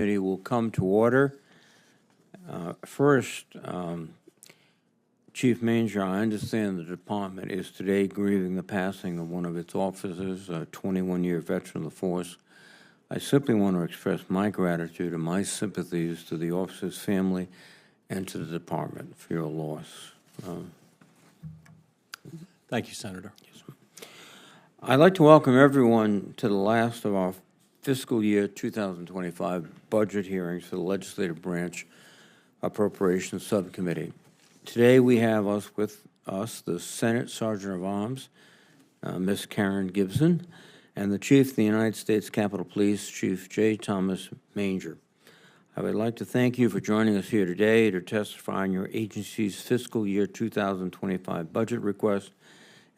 Committee will come to order. First, Chief Manger, I understand the department is today grieving the passing of one of its officers, a 21-year veteran of the force. I simply want to express my gratitude and my sympathies to the officer's family and to the department for your loss. Thank you, Senator. I'd like to welcome everyone to the last of our fiscal year 2025 budget hearings for the Legislative Branch Appropriations Subcommittee. Today we have with us the Senate Sergeant of Arms, Ms. Karen Gibson, and the Chief of the United States Capitol Police, Chief J. Thomas Manger. I would like to thank you for joining us here today to testify on your agency's fiscal year 2025 budget request,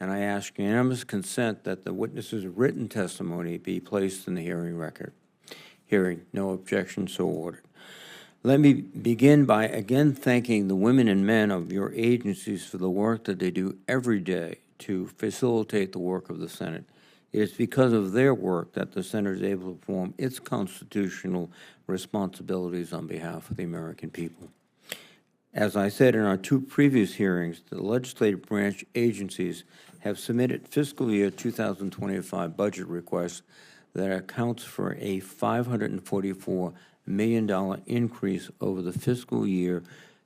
and I ask unanimous consent that the witness's written testimony be placed in the hearing record. Hearing no objection, so ordered. Let me begin by again thanking the women and men of your agencies for the work that they do every day to facilitate the work of the Senate. It is because of their work that the Senate is able to perform its constitutional responsibilities on behalf of the American people. As I said in our two previous hearings, the legislative branch agencies have submitted fiscal year 2025 budget requests that accounts for a $544 million increase over the fiscal year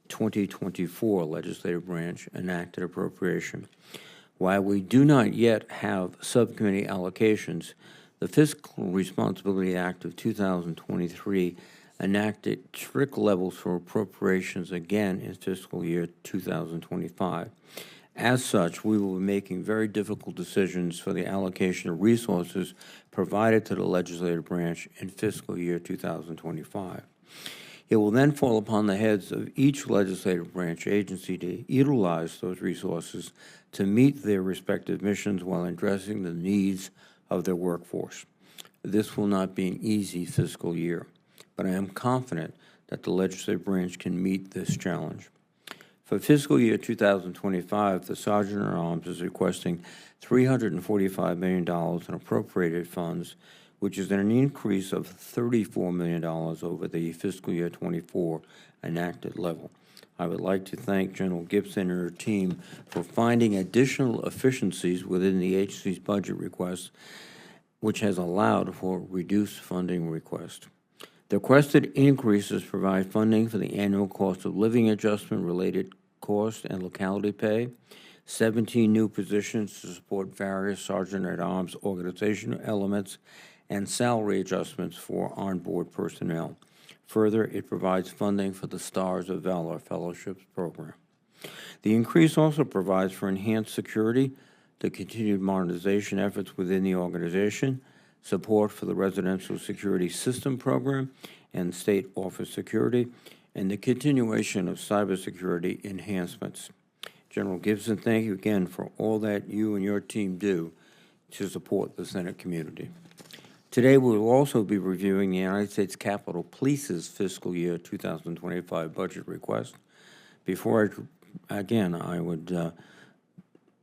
2024 legislative branch enacted appropriation. While we do not yet have subcommittee allocations, the Fiscal Responsibility Act of 2023 enacted strict levels for appropriations again in fiscal year 2025. As such, we will be making very difficult decisions for the allocation of resources provided to the legislative branch in fiscal year 2025. It will then fall upon the heads of each legislative branch agency to utilize those resources to meet their respective missions while addressing the needs of their workforce. This will not be an easy fiscal year, but I am confident that the legislative branch can meet this challenge. For fiscal year 2025, the Sergeant at Arms is requesting $345 million in appropriated funds, which is an increase of $34 million over the fiscal year 24 enacted level. I would like to thank General Gibson and her team for finding additional efficiencies within the agency's budget requests, which has allowed for reduced funding requests. The requested increases provide funding for the annual cost of living adjustment related cost and locality pay, 17 new positions to support various Sergeant-at-Arms organizational elements, and salary adjustments for onboard personnel. Further, it provides funding for the Stars of Valor Fellowships program. The increase also provides for enhanced security, the continued modernization efforts within the organization, support for the Residential Security System program and state office security, and the continuation of cybersecurity enhancements. General Gibson, thank you again for all that you and your team do to support the Senate community. Today, we will also be reviewing the United States Capitol Police's fiscal year 2025 budget request. Before I would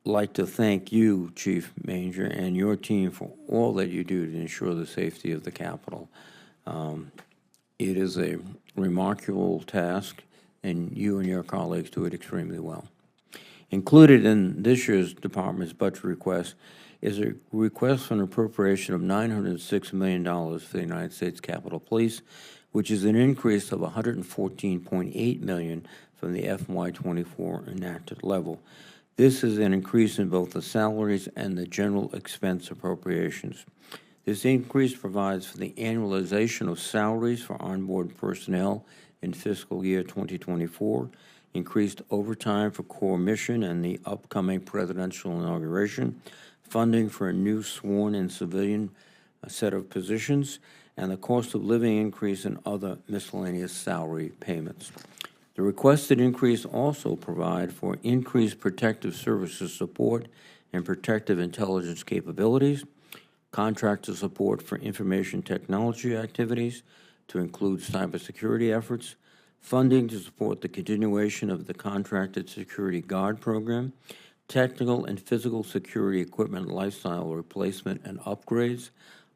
like to thank you, Chief Manger, and your team for all that you do to ensure the safety of the Capitol. It is a remarkable task, and you and your colleagues do it extremely well. Included in this year's department's budget request is a request for an appropriation of $906 million for the United States Capitol Police, which is an increase of $114.8 million from the FY24 enacted level. This is an increase in both the salaries and the general expense appropriations. This increase provides for the annualization of salaries for onboard personnel in fiscal year 2024, increased overtime for core mission and the upcoming presidential inauguration, funding for a new sworn and civilian set of positions, and the cost of living increase and other miscellaneous salary payments. The requested increase also provide for increased protective services support and protective intelligence capabilities, contractor support for information technology activities to include cybersecurity efforts, funding to support the continuation of the Contracted Security Guard program, technical and physical security equipment lifestyle replacement and upgrades,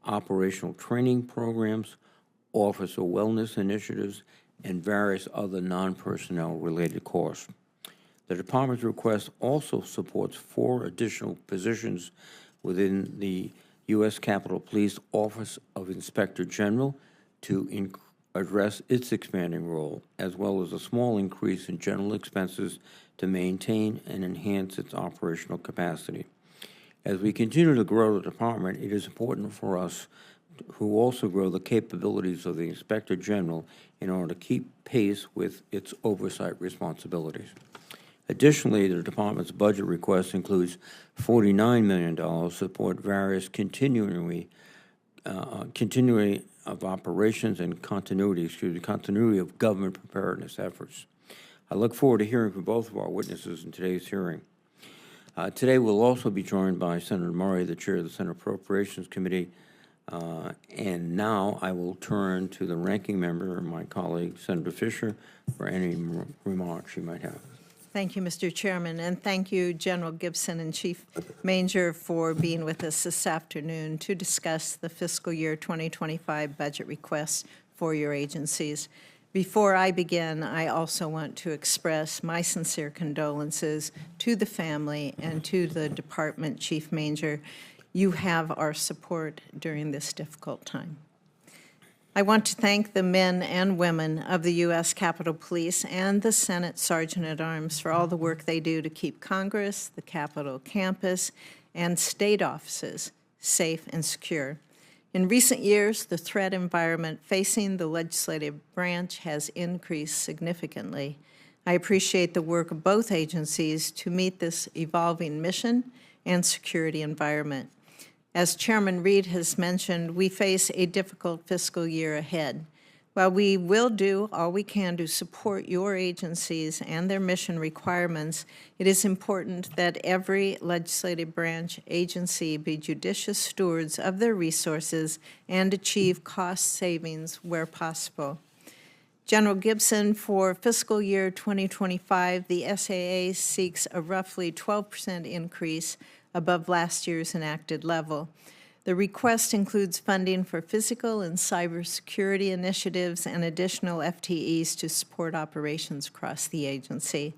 operational training programs, officer wellness initiatives, and various other non-personnel related costs. The department's request also supports 4 additional positions within the U.S. Capitol Police Office of Inspector General to address its expanding role, as well as a small increase in general expenses to maintain and enhance its operational capacity. As we continue to grow the department, it is important for us who also grow the capabilities of the Inspector General in order to keep pace with its oversight responsibilities. Additionally, the department's budget request includes $49 million to support various continuing of operations and continuity of government preparedness efforts. I look forward to hearing from both of our witnesses in today's hearing. Today, we'll also be joined by Senator Murray, the chair of the Senate Appropriations Committee. And now I will turn to the ranking member, my colleague, Senator Fisher, for any remarks she might have. Thank you, Mr. Chairman, and thank you, General Gibson and Chief Manger, for being with us this afternoon to discuss the fiscal year 2025 budget requests for your agencies. Before I begin, I also want to express my sincere condolences to the family and to the Department Chief Manger. You have our support during this difficult time. I want to thank the men and women of the U.S. Capitol Police and the Senate Sergeant-at-Arms for all the work they do to keep Congress, the Capitol campus, and state offices safe and secure. In recent years, the threat environment facing the legislative branch has increased significantly. I appreciate the work of both agencies to meet this evolving mission and security environment. As Chairman Reed has mentioned, we face a difficult fiscal year ahead. While we will do all we can to support your agencies and their mission requirements, it is important that every legislative branch agency be judicious stewards of their resources and achieve cost savings where possible. General Gibson, for fiscal year 2025, the SAA seeks a roughly 12% increase above last year's enacted level. The request includes funding for physical and cybersecurity initiatives and additional FTEs to support operations across the agency.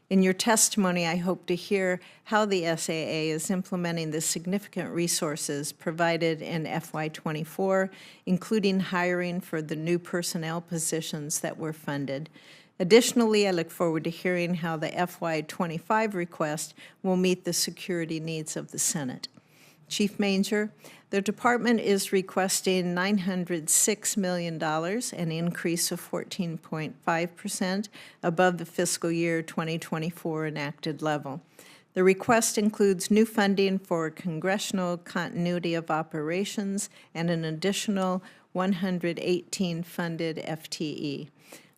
In your testimony, I hope to hear how the SAA is implementing the significant resources provided in FY24, including hiring for the new personnel positions that were funded. Additionally, I look forward to hearing how the FY25 request will meet the security needs of the Senate. Chief Manger, the department is requesting $906 million, an increase of 14.5% above the fiscal year 2024 enacted level. The request includes new funding for congressional continuity of operations and an additional 118 funded FTE.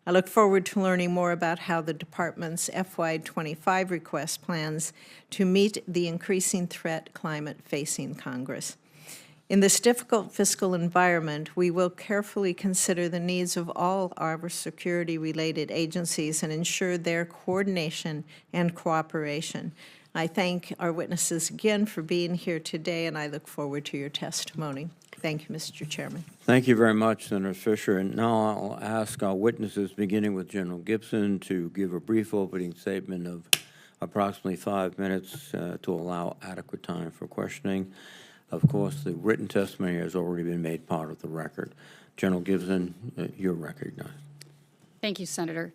I look forward to learning more about how the department's FY25 request plans to meet the increasing threat climate facing Congress. In this difficult fiscal environment, we will carefully consider the needs of all our security-related agencies and ensure their coordination and cooperation. I thank our witnesses again for being here today, and I look forward to your testimony. Thank you, Mr. Chairman. Thank you very much, Senator Fisher. And now I'll ask our witnesses, beginning with General Gibson, to give a brief opening statement of approximately 5 minutes to allow adequate time for questioning. Of course, the written testimony has already been made part of the record. General Gibson, you're recognized. Thank you, Senator.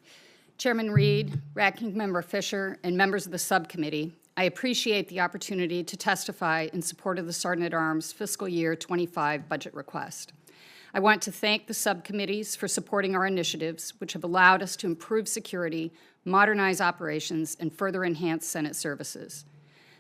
Chairman Reed, Ranking Member Fisher, and members of the subcommittee, I appreciate the opportunity to testify in support of the Sergeant-at-Arms fiscal year 25 budget request. I want to thank the subcommittees for supporting our initiatives, which have allowed us to improve security, modernize operations, and further enhance Senate services.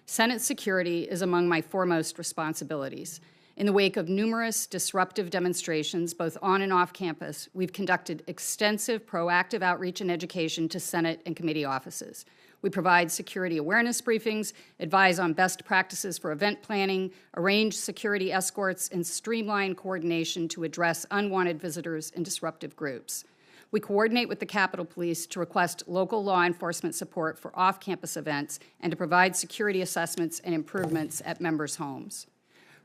Senate security is among my foremost responsibilities. In the wake of numerous disruptive demonstrations, both on and off campus, we've conducted extensive proactive outreach and education to Senate and committee offices. We provide security awareness briefings, advise on best practices for event planning, arrange security escorts, and streamline coordination to address unwanted visitors and disruptive groups. We coordinate with the Capitol Police to request local law enforcement support for off-campus events and to provide security assessments and improvements at members' homes.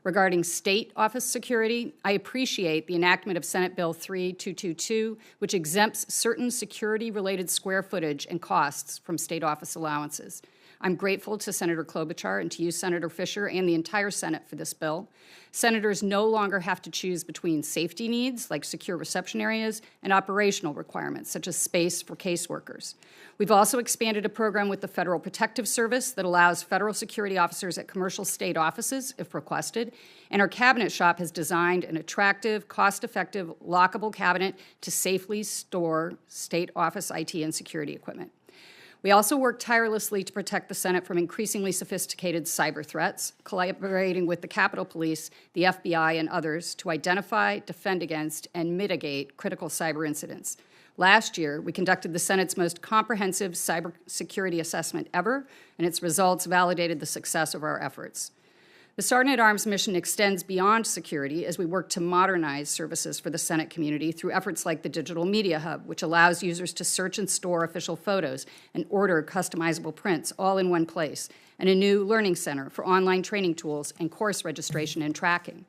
Regarding state office security, I appreciate the enactment of Senate Bill 3222, which exempts certain security-related square footage and costs from state office allowances. I'm grateful to Senator Klobuchar and to you, Senator Fisher, and the entire Senate for this bill. Senators no longer have to choose between safety needs, like secure reception areas, and operational requirements, such as space for caseworkers. We've also expanded a program with the Federal Protective Service that allows federal security officers at commercial state offices, if requested, and our cabinet shop has designed an attractive, cost-effective, lockable cabinet to safely store state office IT and security equipment. We also work tirelessly to protect the Senate from increasingly sophisticated cyber threats, collaborating with the Capitol Police, the FBI, and others to identify, defend against, and mitigate critical cyber incidents. Last year, we conducted the Senate's most comprehensive cybersecurity assessment ever, and its results validated the success of our efforts. The Sergeant at Arms mission extends beyond security as we work to modernize services for the Senate community through efforts like the Digital Media Hub, which allows users to search and store official photos and order customizable prints all in one place, and a new learning center for online training tools and course registration and tracking.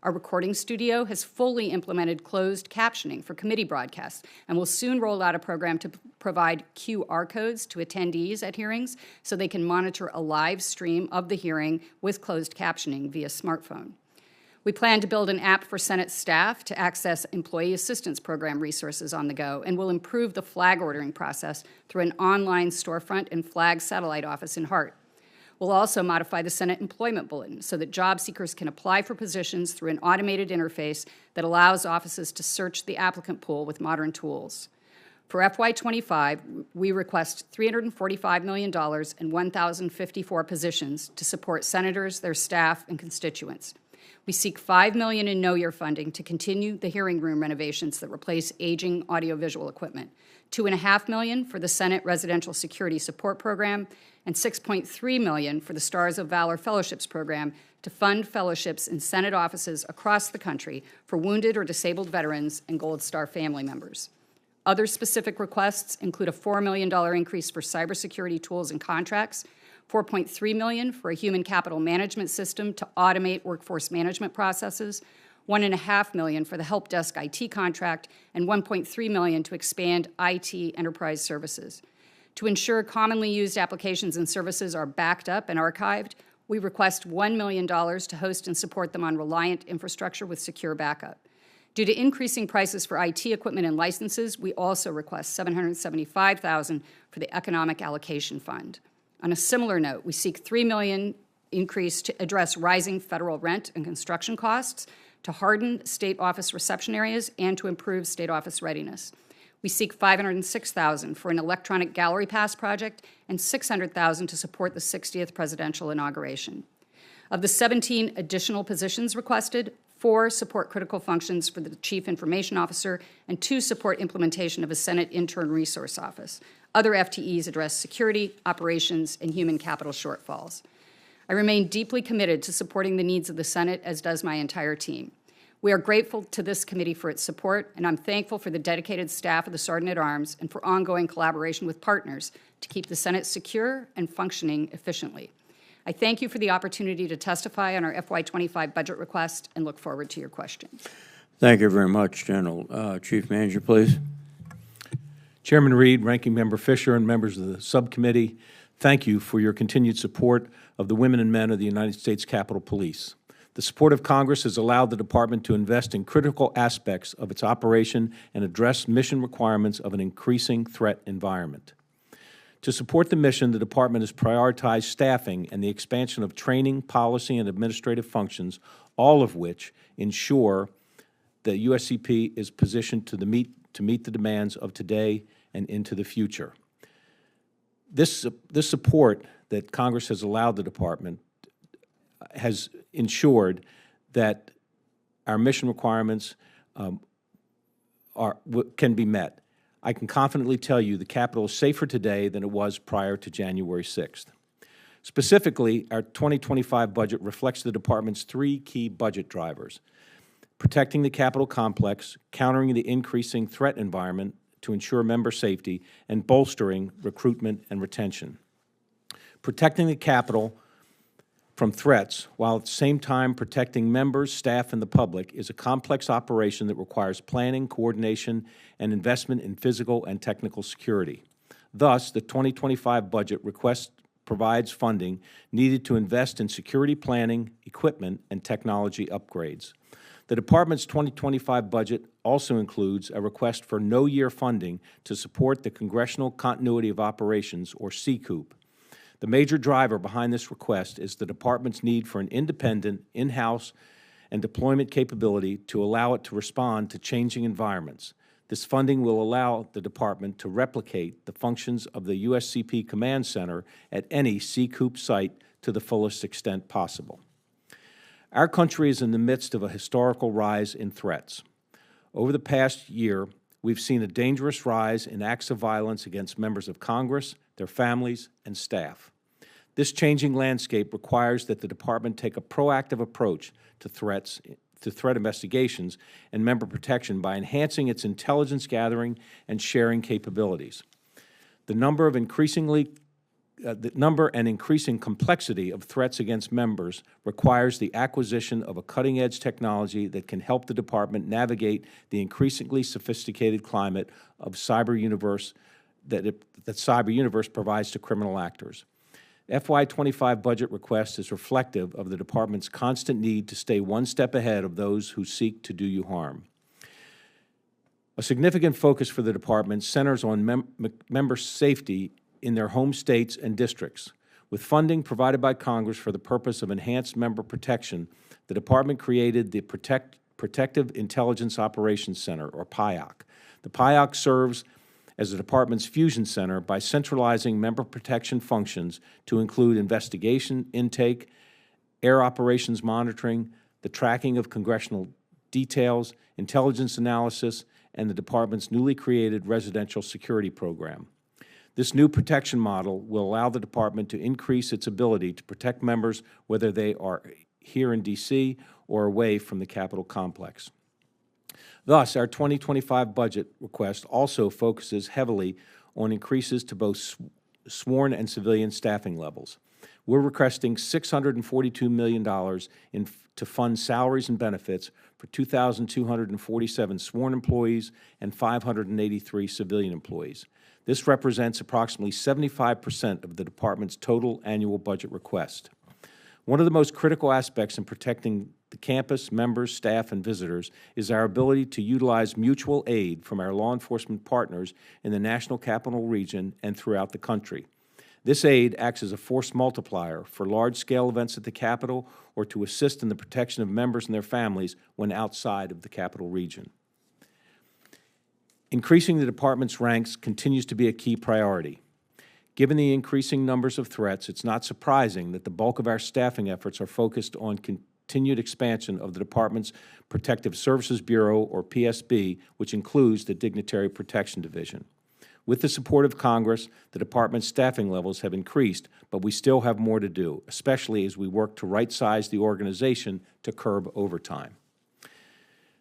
Our recording studio has fully implemented closed captioning for committee broadcasts and will soon roll out a program to provide QR codes to attendees at hearings so they can monitor a live stream of the hearing with closed captioning via smartphone. We plan to build an app for Senate staff to access Employee Assistance Program resources on the go, and will improve the flag ordering process through an online storefront and flag satellite office in Hart. We'll also modify the Senate Employment Bulletin so that job seekers can apply for positions through an automated interface that allows offices to search the applicant pool with modern tools. For FY25, we request $345 million and 1,054 positions to support senators, their staff, and constituents. We seek $5 million in no-year funding to continue the hearing room renovations that replace aging audiovisual equipment, $2.5 million for the Senate Residential Security Support Program, and $6.3 million for the Stars of Valor Fellowships Program to fund fellowships in Senate offices across the country for wounded or disabled veterans and Gold Star family members. Other specific requests include a $4 million increase for cybersecurity tools and contracts, $4.3 million for a human capital management system to automate workforce management processes, $1.5 million for the help desk IT contract, and $1.3 million to expand IT enterprise services. To ensure commonly used applications and services are backed up and archived, we request $1 million to host and support them on Reliant infrastructure with secure backup. Due to increasing prices for IT equipment and licenses, we also request $775,000 for the Economic Allocation Fund. On a similar note, we seek $3 million increase to address rising federal rent and construction costs, to harden state office reception areas, and to improve state office readiness. We seek $506,000 for an electronic gallery pass project and $600,000 to support the 60th presidential inauguration. Of the 17 additional positions requested, 4 support critical functions for the Chief Information Officer and 2 support implementation of a Senate Intern Resource Office. Other FTEs address security, operations, and human capital shortfalls. I remain deeply committed to supporting the needs of the Senate, as does my entire team. We are grateful to this committee for its support, and I'm thankful for the dedicated staff of the Sergeant at Arms and for ongoing collaboration with partners to keep the Senate secure and functioning efficiently. I thank you for the opportunity to testify on our FY25 budget request and look forward to your questions. Thank you very much, General. Chief Manager, please. Chairman Reed, Ranking Member Fisher, and members of the subcommittee, thank you for your continued support of the women and men of the United States Capitol Police. The support of Congress has allowed the Department to invest in critical aspects of its operation and address mission requirements of an increasing threat environment. To support the mission, the Department has prioritized staffing and the expansion of training, policy, and administrative functions, all of which ensure that USCP is positioned to meet the demands of today and into the future. This support that Congress has allowed the Department has ensured that our mission requirements can be met. I can confidently tell you the Capitol is safer today than it was prior to January 6th. Specifically, our 2025 budget reflects the Department's 3 key budget drivers: protecting the Capitol complex, countering the increasing threat environment to ensure member safety, and bolstering recruitment and retention. Protecting the Capitol from threats, while at the same time protecting members, staff, and the public, is a complex operation that requires planning, coordination, and investment in physical and technical security. Thus, the 2025 budget request provides funding needed to invest in security planning, equipment, and technology upgrades. The Department's 2025 budget also includes a request for no-year funding to support the Congressional Continuity of Operations, or CCOOP. The major driver behind this request is the Department's need for an independent, in-house, and deployment capability to allow it to respond to changing environments. This funding will allow the Department to replicate the functions of the USCP Command Center at any CCOOP site to the fullest extent possible. Our country is in the midst of a historical rise in threats. Over the past year, we've seen a dangerous rise in acts of violence against members of Congress, their families, and staff. This changing landscape requires that the Department take a proactive approach to threat investigations and member protection by enhancing its intelligence gathering and sharing capabilities. The number and increasing complexity of threats against members requires the acquisition of a cutting-edge technology that can help the Department navigate the increasingly sophisticated climate of cyber universe that cyber universe provides to criminal actors. FY25 budget request is reflective of the Department's constant need to stay one step ahead of those who seek to do you harm. A significant focus for the Department centers on member safety in their home states and districts. With funding provided by Congress for the purpose of enhanced member protection, the Department created the Protective Intelligence Operations Center, or PIOC. The PIOC serves as the Department's fusion center by centralizing member protection functions to include investigation, intake, air operations monitoring, the tracking of congressional details, intelligence analysis, and the Department's newly created residential security program. This new protection model will allow the Department to increase its ability to protect members whether they are here in D.C. or away from the Capitol complex. Thus, our 2025 budget request also focuses heavily on increases to both sworn and civilian staffing levels. We're requesting $642 million to fund salaries and benefits for 2,247 sworn employees and 583 civilian employees. This represents approximately 75% of the Department's total annual budget request. One of the most critical aspects in protecting the campus, members, staff, and visitors is our ability to utilize mutual aid from our law enforcement partners in the National Capital Region and throughout the country. This aid acts as a force multiplier for large-scale events at the Capitol or to assist in the protection of members and their families when outside of the Capital Region. Increasing the Department's ranks continues to be a key priority. Given the increasing numbers of threats, it's not surprising that the bulk of our staffing efforts are focused on continued expansion of the Department's Protective Services Bureau, or PSB, which includes the Dignitary Protection Division. With the support of Congress, the Department's staffing levels have increased, but we still have more to do, especially as we work to right-size the organization to curb overtime.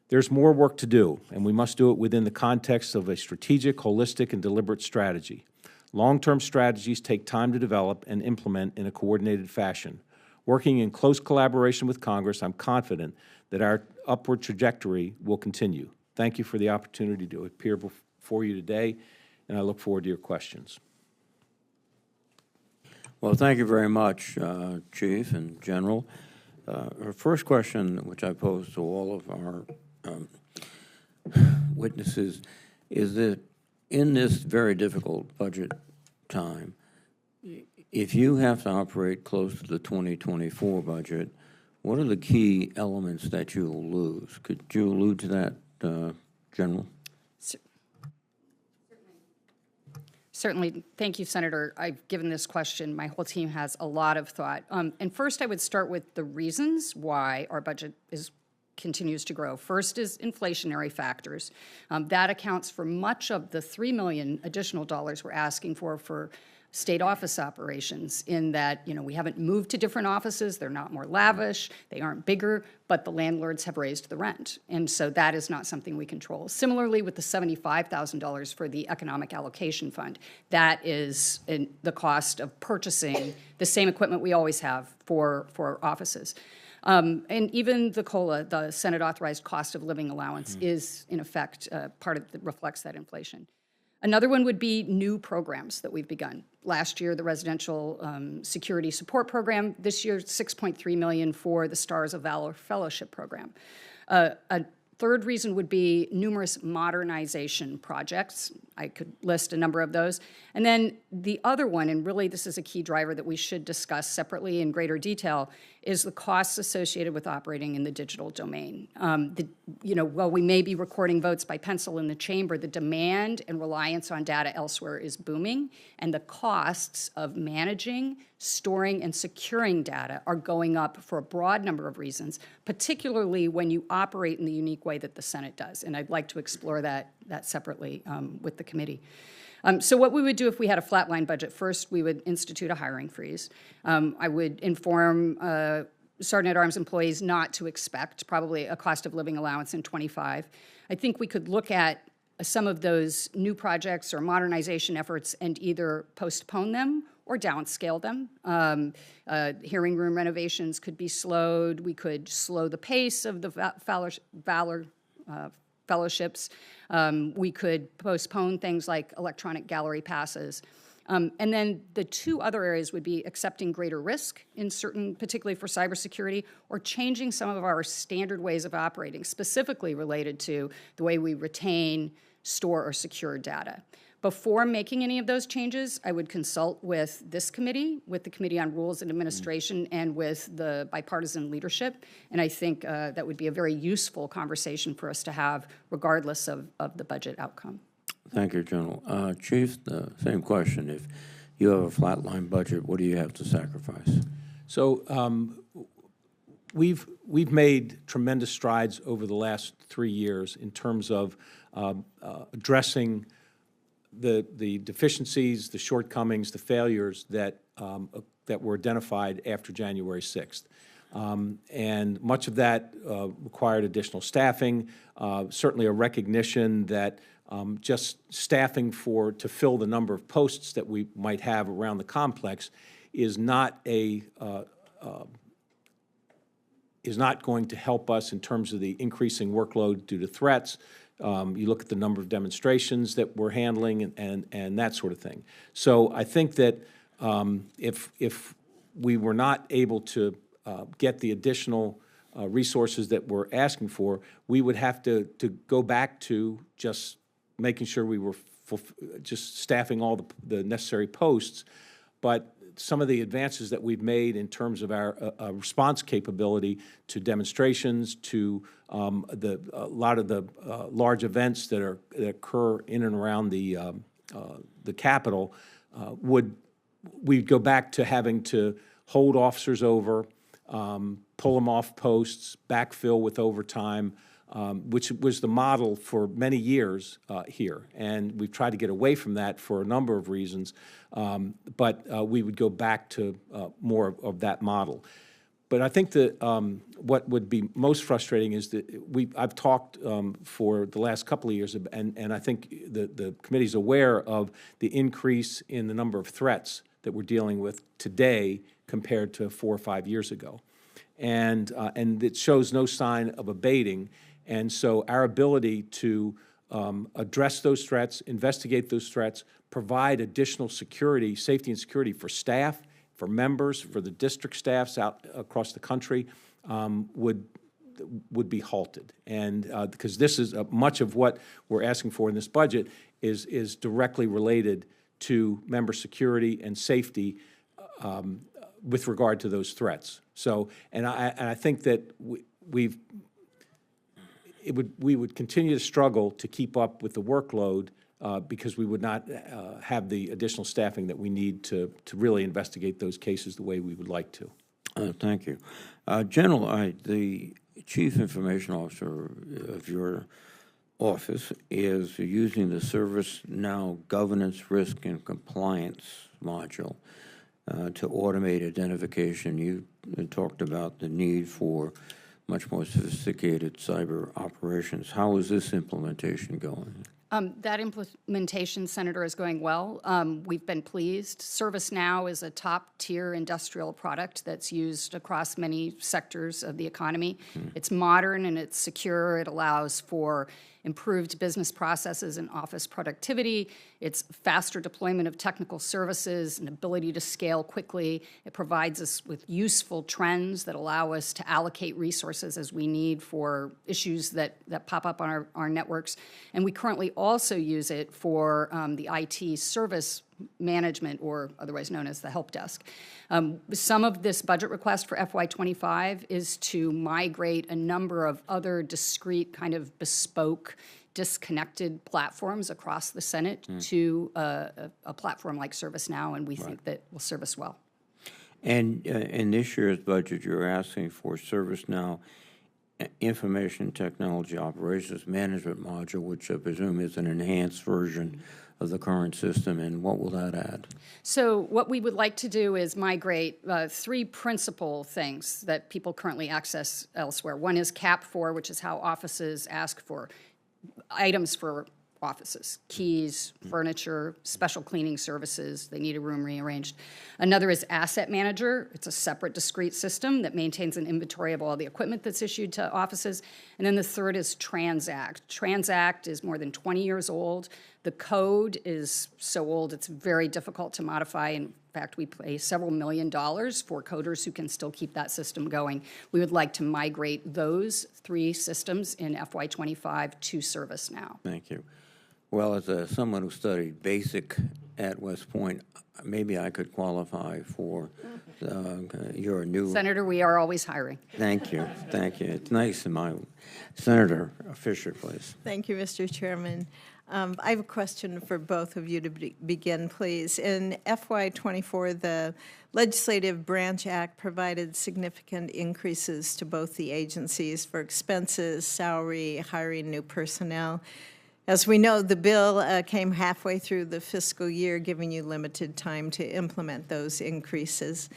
There's more work to do, and we must do it within the context of a strategic, holistic, and deliberate strategy. Long-term strategies take time to develop and implement in a coordinated fashion. Working in close collaboration with Congress, I'm confident that our upward trajectory will continue. Thank you for the opportunity to appear before you today, and I look forward to your questions. Well, thank you very much, Chief and General. Our first question, which I pose to all of our witnesses, is that in this very difficult budget time, if you have to operate close to the 2024 budget, what are the key elements that you'll lose? Could you allude to that, General? Certainly. Thank you, Senator. I've given this question. My whole team has a lot of thought. And first, I would start with the reasons why our budget continues to grow. First is inflationary factors. That accounts for much of the $3 million additional dollars we're asking for state office operations in that, we haven't moved to different offices, they're not more lavish, they aren't bigger, but the landlords have raised the rent. And so that is not something we control. Similarly, with the $75,000 for the Economic Allocation Fund, that is the cost of purchasing the same equipment we always have for offices. And even the COLA, the Senate authorized cost of living allowance, is in effect part of that reflects that inflation. Another one would be new programs that we've begun. Last year, the Residential Security Support Program. This year, $6.3 million for the Stars of Valor Fellowship Program. A third reason would be numerous modernization projects. I could list a number of those. And then the other one, and really this is a key driver that we should discuss separately in greater detail, is the costs associated with operating in the digital domain. While we may be recording votes by pencil in the chamber, the demand and reliance on data elsewhere is booming, and the costs of managing, storing, and securing data are going up for a broad number of reasons, particularly when you operate in the unique way that the Senate does. And I'd like to explore that separately with the committee. So what we would do if we had a flatline budget, first we would institute a hiring freeze. I would inform Sergeant at Arms employees not to expect probably a cost of living allowance in '25. I think we could look at some of those new projects or modernization efforts and either postpone them or downscale them. Hearing room renovations could be slowed. We could slow the pace of the Valor fellowships. We could postpone things like electronic gallery passes. And then the two other areas would be accepting greater risk in certain, particularly for cybersecurity, or changing some of our standard ways of operating, specifically related to the way we retain, store, or secure data. Before making any of those changes, I would consult with this committee, with the Committee on Rules and Administration, and with the bipartisan leadership. And I think that would be a very useful conversation for us to have, regardless of the budget outcome. Thank you, General. Chief, the same question. If you have a flatline budget, what do you have to sacrifice? So we've made tremendous strides over the last 3 years in terms of addressing the deficiencies, the shortcomings, the failures that were identified after January 6th. And much of that required additional staffing, certainly a recognition that just staffing to fill the number of posts that we might have around the complex is not going to help us in terms of the increasing workload due to threats. You look at the number of demonstrations that we're handling and that sort of thing. So I think that if we were not able to get the additional resources that we're asking for, we would have to go back to just making sure we were just staffing all the necessary posts. But some of the advances that we've made in terms of our response capability to demonstrations, to a lot of the large events that occur in and around the Capitol, we'd go back to having to hold officers over, pull them off posts, backfill with overtime, which was the model for many years here. And we've tried to get away from that for a number of reasons, but we would go back to more of that model. But I think that what would be most frustrating is that I've talked for the last couple of years, and I think the committee's aware of the increase in the number of threats that we're dealing with today compared to 4 or 5 years ago. And it shows no sign of abating. And so our ability to address those threats, investigate those threats, provide additional security, safety and security for staff, for members, for the district staffs out across the country would be halted. And because this is much of what we're asking for in this budget is directly related to member security and safety with regard to those threats. So, and I think that we would continue to struggle to keep up with the workload because we would not have the additional staffing that we need to really investigate those cases the way we would like to. Thank you. General, the Chief Information Officer of your office is using the ServiceNow governance, risk, and compliance module to automate identification. You talked about the need for much more sophisticated cyber operations. How is this implementation going? That implementation, Senator, is going well. We've been pleased. ServiceNow is a top-tier industrial product that's used across many sectors of the economy. It's modern and it's secure. It allows for improved business processes and office productivity. It's faster deployment of technical services and ability to scale quickly. It provides us with useful trends that allow us to allocate resources as we need for issues that pop up on our networks. And we currently also use it for the IT service management, or otherwise known as the help desk. Some of this budget request for FY25 is to migrate a number of other discrete, kind of bespoke, disconnected platforms across the Senate to a platform like ServiceNow, and we think that will serve us well. And in this year's budget, you're asking for ServiceNow Information Technology Operations Management Module, which I presume is an enhanced version of the current system, and what will that add? So what we would like to do is migrate three principal things that people currently access elsewhere. One is CAP4, which is how offices ask for items for offices, keys, furniture, special cleaning services. They need a room rearranged. Another is Asset Manager. It's a separate discrete system that maintains an inventory of all the equipment that's issued to offices. And then the third is Transact. Transact is more than 20 years old. The code is so old it's very difficult to modify. In fact, we pay several $1 million for coders who can still keep that system going. We would like to migrate those three systems in FY25 to ServiceNow. Thank you. Well, as someone who studied BASIC at West Point, maybe I could qualify for your new... Senator, we are always hiring. Thank you. Thank you. It's nice in my... Senator Fisher, please. Thank you, Mr. Chairman. I have a question for both of you to begin, please. In FY24, the Legislative Branch Act provided significant increases to both the agencies for expenses, salary, hiring new personnel. As we know, the bill came halfway through the fiscal year, giving you limited time to implement those increases.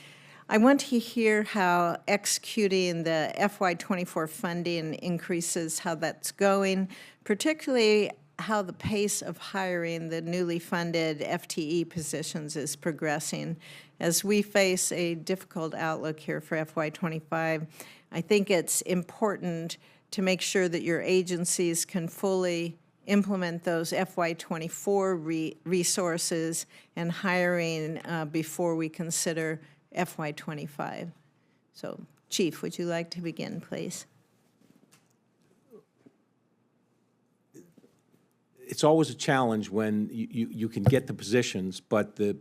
I want to hear how executing the FY24 funding increases, how that's going, particularly how the pace of hiring the newly funded FTE positions is progressing. As we face a difficult outlook here for FY25, I think it's important to make sure that your agencies can fully implement those FY24 resources and hiring before we consider FY25. So, Chief, would you like to begin, please? It's always a challenge when you can get the positions, but the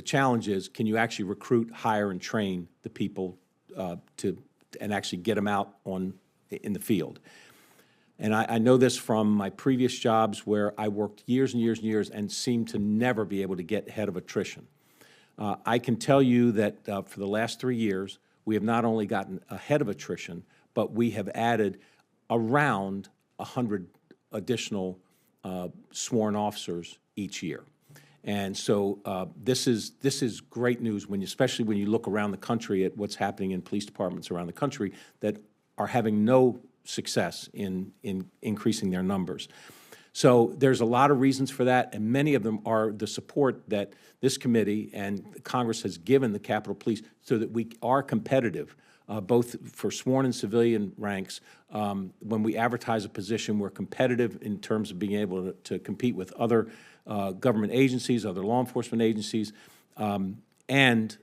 challenge is, can you actually recruit, hire, and train the people and actually get them out in the field? And I know this from my previous jobs where I worked years and years and years and seemed to never be able to get ahead of attrition. I can tell you that for the last 3 years, we have not only gotten ahead of attrition, but we have added around 100 additional sworn officers each year. And so this is great news, especially when you look around the country at what's happening in police departments around the country that are having no success in increasing their numbers. So there's a lot of reasons for that, and many of them are the support that this committee and Congress has given the Capitol Police so that we are competitive, both for sworn and civilian ranks. When we advertise a position, we're competitive in terms of being able to compete with other government agencies, other law enforcement agencies, and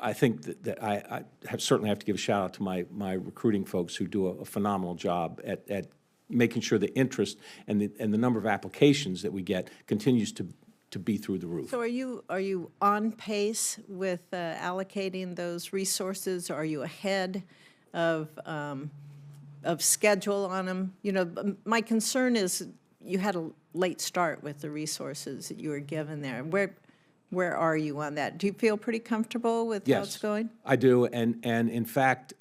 I think that I certainly have to give a shout out to my recruiting folks who do a phenomenal job at making sure the interest and the number of applications that we get continues to be through the roof. So are you on pace with allocating those resources? Or are you ahead of schedule on them? You know, my concern is you had a late start with the resources that you were given there. Where are you on that? Do you feel pretty comfortable with how it's going? Yes, I do. And in fact,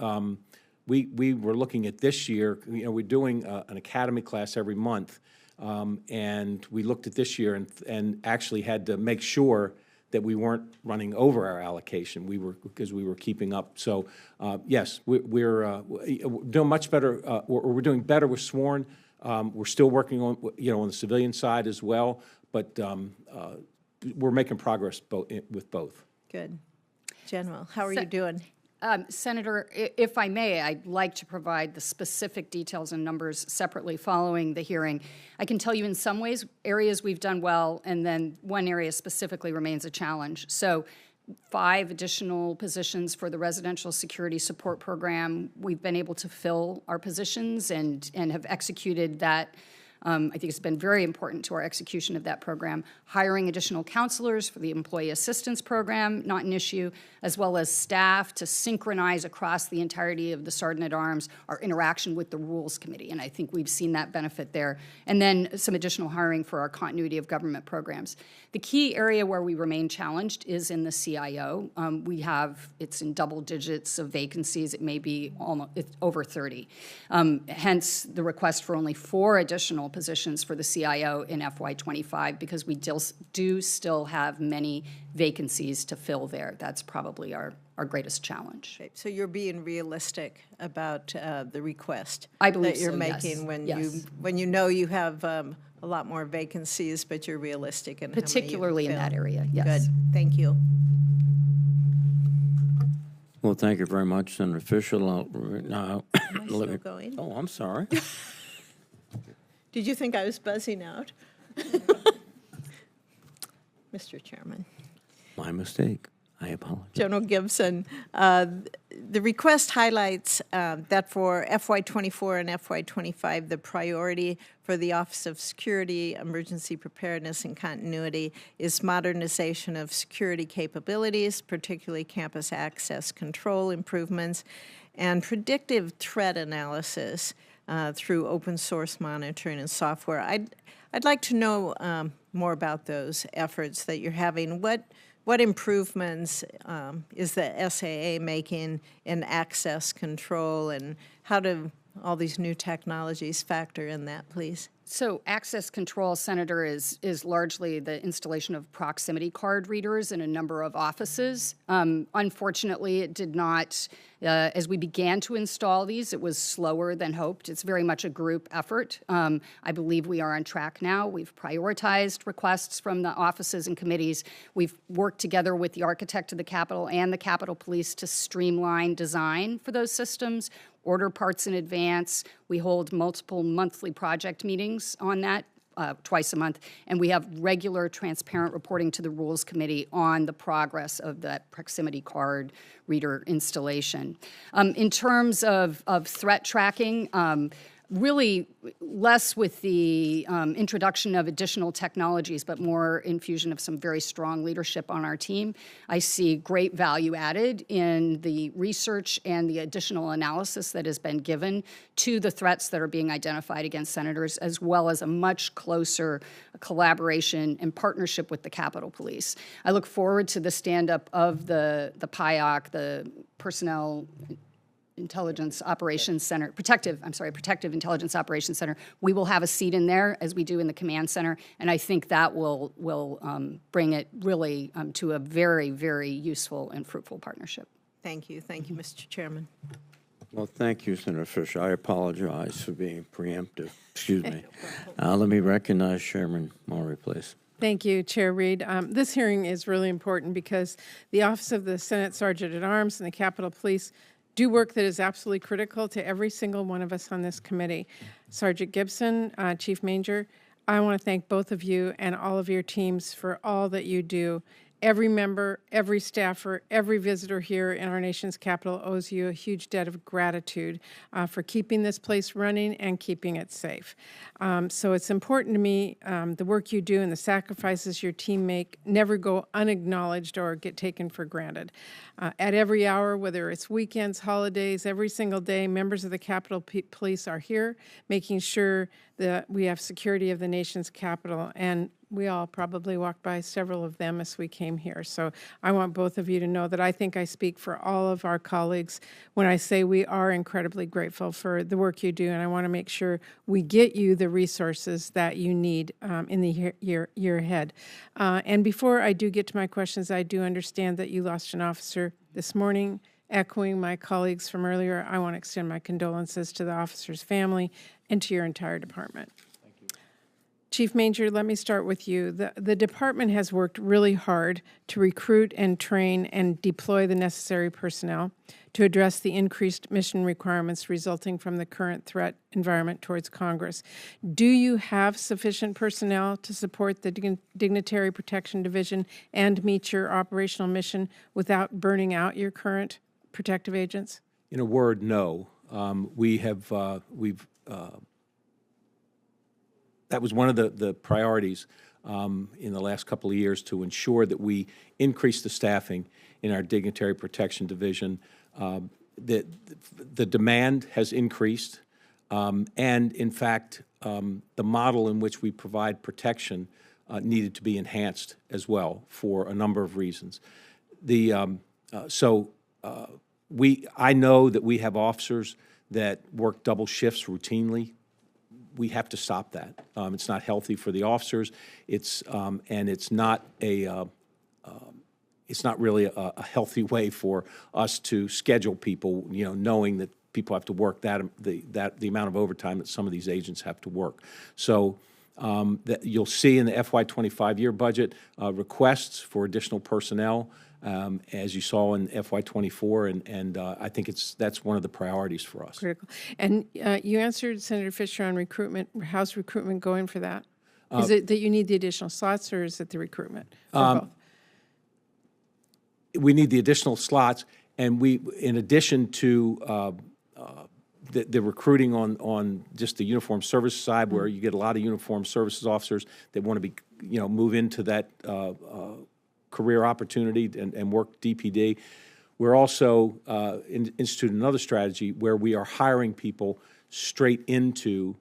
we were looking at this year. You know, we're doing an academy class every month, and we looked at this year and actually had to make sure that we weren't running over our allocation. Because we were keeping up. So, yes, we're doing much better, or we're doing better with sworn. We're still working on, on the civilian side as well, but we're making progress with both. Good. General, how are you doing? Senator, if I may, I'd like to provide the specific details and numbers separately following the hearing. I can tell you in some ways, areas we've done well, and then one area specifically remains a challenge. So 5 additional positions for the Residential Security Support Program. We've been able to fill our positions and have executed that. I think it's been very important to our execution of that program. Hiring additional counselors for the Employee Assistance Program, not an issue, as well as staff to synchronize across the entirety of the Sergeant-at-Arms our interaction with the Rules Committee, and I think we've seen that benefit there. And then some additional hiring for our continuity of government programs. The key area where we remain challenged is in the CIO. It's in double digits of vacancies. It may be it's over 30. Hence, the request for only 4 additional positions for the CIO in FY25, because we do still have many vacancies to fill there. That's probably our greatest challenge. Okay, so you're being realistic about the request I believe that you're so, making yes. when you know you have a lot more vacancies, but you're realistic in Particularly how in many that you area, fill. yes. Good, thank you. Well, thank you very much, Senator Fisher. Now, Am I still going? Oh, I'm sorry. Did you think I was buzzing out? Mr. Chairman. My mistake. I apologize. General Gibson, the request highlights that for FY24 and FY25, the priority for the Office of Security, Emergency Preparedness, and Continuity is modernization of security capabilities, particularly campus access control improvements, and predictive threat analysis through open source monitoring and software. I'd like to know more about those efforts that you're having. What improvements is the SAA making in access control, and how do all these new technologies factor in that, please? So access control, Senator, is largely the installation of proximity card readers in a number of offices. Unfortunately, it did not, as we began to install these, it was slower than hoped. It's very much a group effort. I believe we are on track now. We've prioritized requests from the offices and committees. We've worked together with the architect of the Capitol and the Capitol Police to streamline design for those systems, order parts in advance. We hold multiple monthly project meetings on that, twice a month, and we have regular transparent reporting to the Rules Committee on the progress of that proximity card reader installation. In terms of threat tracking, really less with the introduction of additional technologies, but more infusion of some very strong leadership on our team. I see great value added in the research and the additional analysis that has been given to the threats that are being identified against senators, as well as a much closer collaboration and partnership with the Capitol Police. I look forward to the stand-up of the PIOC, the Personnel Intelligence Operations Center, Protective Intelligence Operations Center. We will have a seat in there, as we do in the Command Center, and I think that will bring it really to a very, very useful and fruitful partnership. Thank you, Mr. Chairman. Well, thank you, Senator Fisher. I apologize for being preemptive. Excuse me. Let me recognize Chairman Maury, please. Thank you, Chair Reed. This hearing is really important because the Office of the Senate Sergeant-at-Arms and the Capitol Police do work that is absolutely critical to every single one of us on this committee. Sergeant Gibson, Chief Manger, I want to thank both of you and all of your teams for all that you do. Every member, every staffer, every visitor here in our nation's capital owes you a huge debt of gratitude for keeping this place running and keeping it safe. So it's important to me, the work you do and the sacrifices your team make never go unacknowledged or get taken for granted. At every hour, whether it's weekends, holidays, every single day, members of the Capitol Police are here, making sure we have security of the nation's capital, and we all probably walked by several of them as we came here. So I want both of you to know that I think I speak for all of our colleagues when I say we are incredibly grateful for the work you do, and I want to make sure we get you the resources that you need in the year ahead. And before I do get to my questions, I do understand that you lost an officer this morning. Echoing my colleagues from earlier, I want to extend my condolences to the officer's family and to your entire department. Chief Manger, let me start with you. The department has worked really hard to recruit and train and deploy the necessary personnel to address the increased mission requirements resulting from the current threat environment towards Congress. Do you have sufficient personnel to support the Dignitary Protection Division and meet your operational mission without burning out your current protective agents? In a word, no. That was one of the priorities in the last couple of years, to ensure that we increase the staffing in our Dignitary Protection Division. The demand has increased, and in fact, the model in which we provide protection needed to be enhanced as well for a number of reasons. I know that we have officers that work double shifts routinely. We have to stop that. It's not healthy for the officers. And it's not really a healthy way for us to schedule people, knowing that people have to work the amount of overtime that some of these agents have to work. So that you'll see in the FY25 year budget requests for additional personnel, as you saw in FY24, and I think that's one of the priorities for us. Critical. And you answered Senator Fisher on recruitment. How's recruitment going for that? Is it that you need the additional slots, or is it the recruitment? Or both? We need the additional slots, and in addition to the recruiting on just the uniformed services side, where you get a lot of uniformed services officers that want to move into that career opportunity and work DPD. We're also instituting another strategy where we are hiring people straight into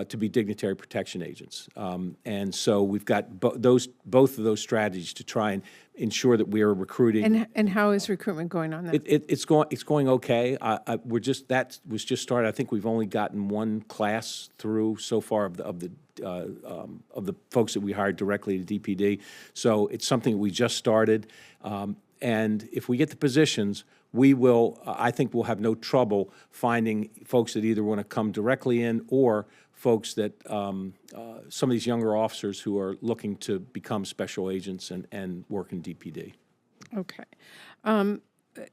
to be dignitary protection agents. And so we've got both of those strategies to try and ensure that we are recruiting. And how is recruitment going on that? It's going okay. That was just started. I think we've only gotten one class through so far of the folks that we hired directly to DPD. So it's something that we just started. And if we get the positions, I think we'll have no trouble finding folks that either want to come directly in, or folks that, some of these younger officers who are looking to become special agents and work in DPD. Okay.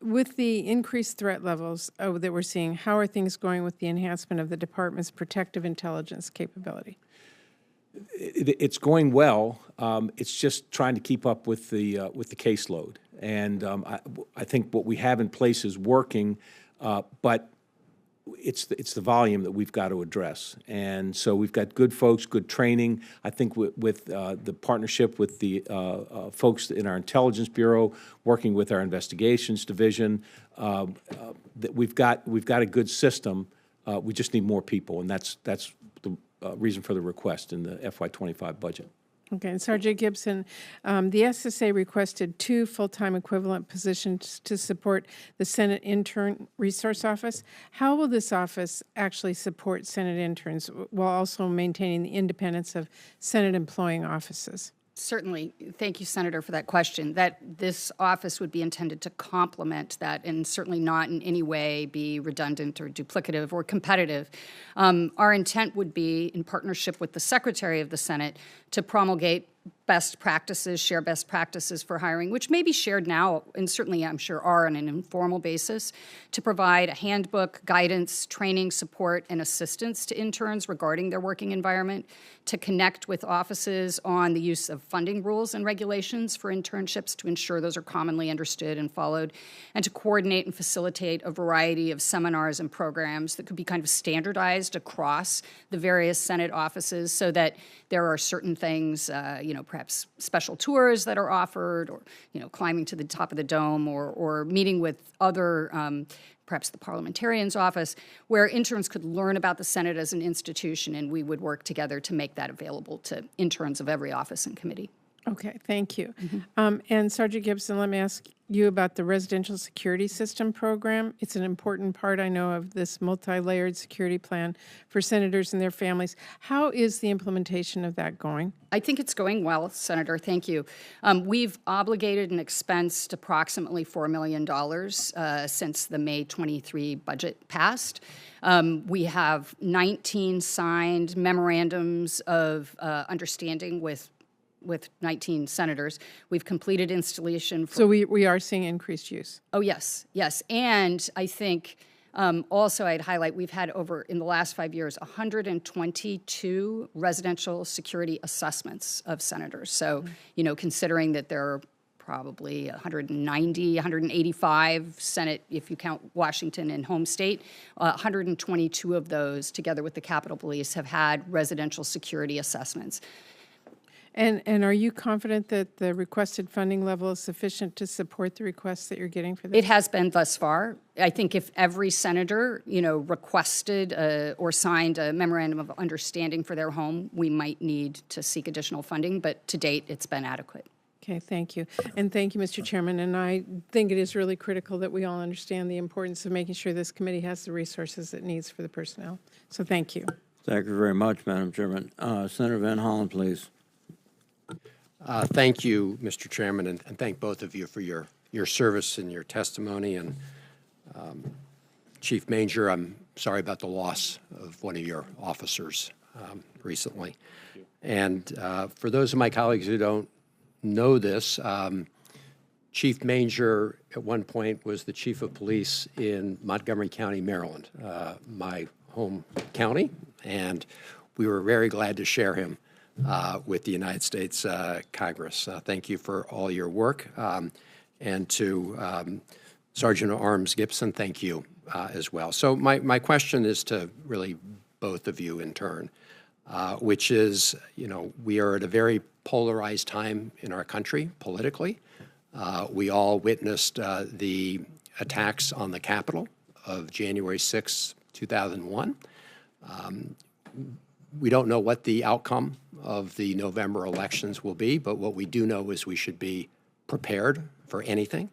With the increased threat levels that we're seeing, how are things going with the enhancement of the department's protective intelligence capability? It's going well. It's just trying to keep up with the caseload, and I think what we have in place is working, but it's the volume that we've got to address. And so we've got good folks, good training. I think with the partnership with the folks in our Intelligence Bureau, working with our Investigations Division, that we've got a good system. We just need more people, and that's the reason for the request in the FY25 budget. Okay, and Sergeant Gibson, the SSA requested 2 full-time equivalent positions to support the Senate Intern Resource Office. How will this office actually support Senate interns while also maintaining the independence of Senate employing offices? Certainly. Thank you, Senator, for that question. That this office would be intended to complement that and certainly not in any way be redundant or duplicative or competitive. Our intent would be, in partnership with the Secretary of the Senate, to promulgate best practices, share best practices for hiring, which may be shared now and certainly I'm sure are on an informal basis, to provide a handbook, guidance, training, support, and assistance to interns regarding their working environment, to connect with offices on the use of funding rules and regulations for internships to ensure those are commonly understood and followed, and to coordinate and facilitate a variety of seminars and programs that could be kind of standardized across the various Senate offices so that there are certain things, perhaps special tours that are offered, or climbing to the top of the dome, or meeting with other, perhaps the parliamentarian's office, where interns could learn about the Senate as an institution, and we would work together to make that available to interns of every office and committee. Okay, thank you. And Sergeant Gibson, let me ask you about the residential security system program. It's an important part, I know, of this multi-layered security plan for senators and their families. How is the implementation of that going? I think it's going well, Senator. Thank you. We've obligated and expensed approximately $4 million since the May 23 budget passed. We have 19 signed memorandums of understanding with 19 senators. We've completed installation. So we are seeing increased use. Oh, yes, yes. And I think also I'd highlight we've had in the last 5 years, 122 residential security assessments of senators. So, considering that there are probably 190, 185 Senate, if you count Washington and home state, 122 of those, together with the Capitol Police, have had residential security assessments. And are you confident that the requested funding level is sufficient to support the requests that you're getting for this? It has been thus far. I think if every senator, requested or signed a memorandum of understanding for their home, we might need to seek additional funding, but to date, it's been adequate. Okay, thank you. And thank you, Mr. Chairman. And I think it is really critical that we all understand the importance of making sure this committee has the resources it needs for the personnel. So thank you. Thank you very much, Madam Chairman. Senator Van Hollen, please. Thank you, Mr. Chairman, and thank both of you for your service and your testimony. And Chief Manger, I'm sorry about the loss of one of your officers recently. And for those of my colleagues who don't know this, Chief Manger at one point was the chief of police in Montgomery County, Maryland, my home county, and we were very glad to share him with the United States Congress. Thank you for all your work. And to Sergeant at Arms Gibson, thank you as well. So my question is to really both of you in turn, which is, we are at a very polarized time in our country politically. We all witnessed the attacks on the Capitol of January 6, 2001. We don't know what the outcome of the November elections will be, but what we do know is we should be prepared for anything.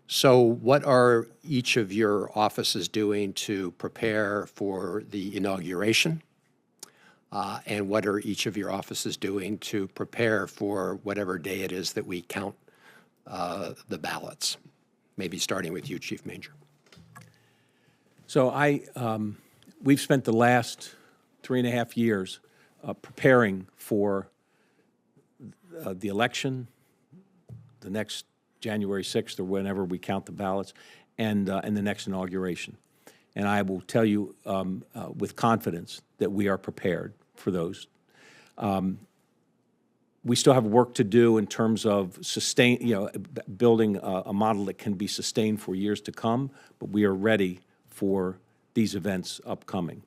So what are each of your offices doing to prepare for the inauguration? And what are each of your offices doing to prepare for whatever day it is that we count the ballots? Maybe starting with you, Chief Manger. So we've spent the last 3.5 years preparing for the election, the next January 6th or whenever we count the ballots, and the next inauguration. And I will tell you with confidence that we are prepared for those. We still have work to do in terms of building a model that can be sustained for years to come, but we are ready for these events upcoming.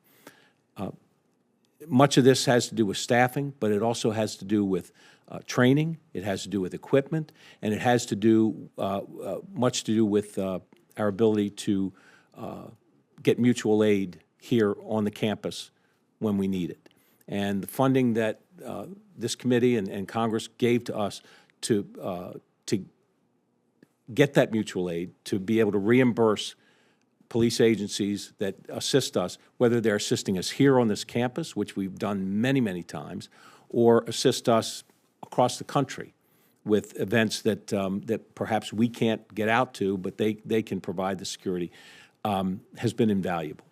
Much of this has to do with staffing, but it also has to do with training, it has to do with equipment, and it has to do much to do with our ability to get mutual aid here on the campus when we need it. And the funding that this committee and Congress gave to us to get that mutual aid, to be able to reimburse police agencies that assist us, whether they're assisting us here on this campus, which we've done many, many times, or assist us across the country with events that that perhaps we can't get out to, but they can provide the security, has been invaluable.